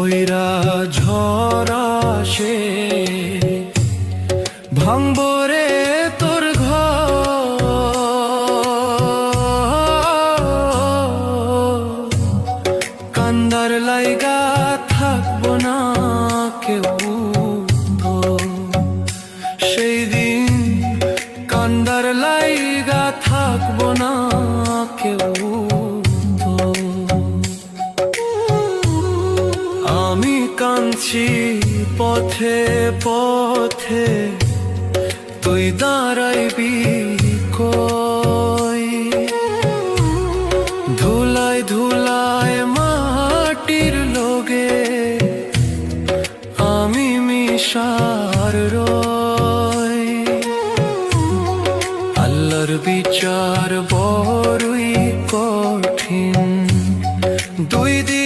বইরা ঝরা সে ভাঙবরে তোর ঘর, কান্দার লাইগা থাকবো না কেউ তো, সেই দিন কান্দার লাইগা থাকবো না কেউ তো। আমি কাঁদছি পথে পথে, তুই দাঁড়াইবি কই? ধুলায় ধুলায় মাটির লোগে আমি মিশার রই। আল্লাহর বিচার বড়ই কঠিন, দুই দিন